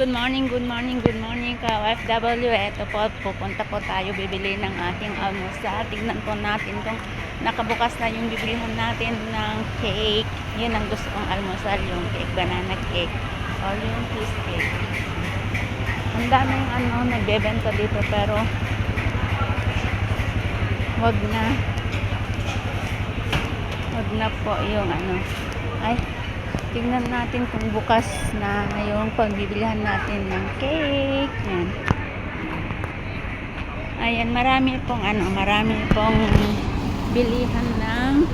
Good morning, good morning, good morning ka OFW. Ito po, pupunta po tayo bibili ng ating almusal. Tignan po natin kung nakabukas na yung bibilihan natin ng cake. Yun ang gusto kong almusal, yung cake, banana cake or yung cheesecake. Ang daming nagbebenta dito pero wag na po yung ay, tingnan natin kung bukas na yung pagbibilihan natin ng cake. Yan. Ayan, marami pong bilihan ng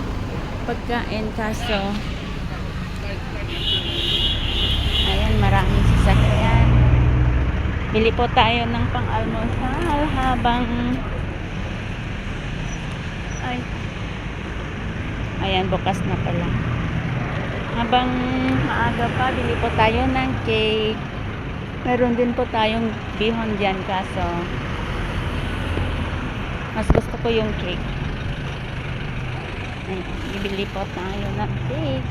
pagkain kaso ayan, maraming sasakyan. Bili po tayo ng pang-almusal habang ayan, bukas na pala. Habang maaga pa, bili po tayo ng cake. Meron din po tayong bihon dyan kaso mas gusto ko yung cake. Ayan, bibili po tayo ng cake.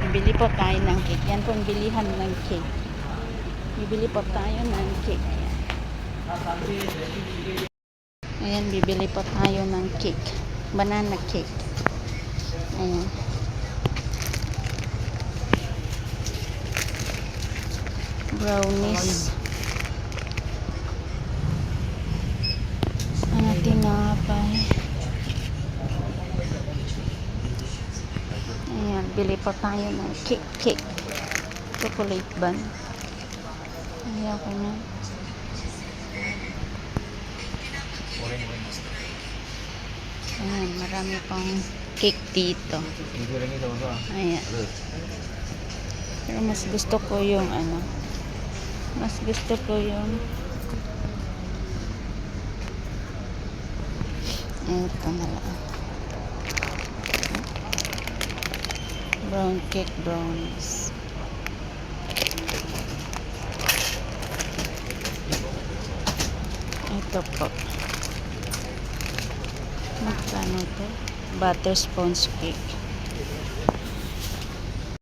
Bibili po tayo ng cake. Yan po ang bilihan ng cake. Bibili po tayo ng cake. Ayan, bibili po tayo ng cake. Banana cake. Ayan. Brownies. Tinapay. Ayan, bili po tayo ng cake. Chocolate bun. Ayaw ko na. Ayan, marami pang cake dito. Ayan. Pero mas gusto ko yung ito na lang. Brown cake, brownies. Ito po. Magkano to? Butter sponge cake.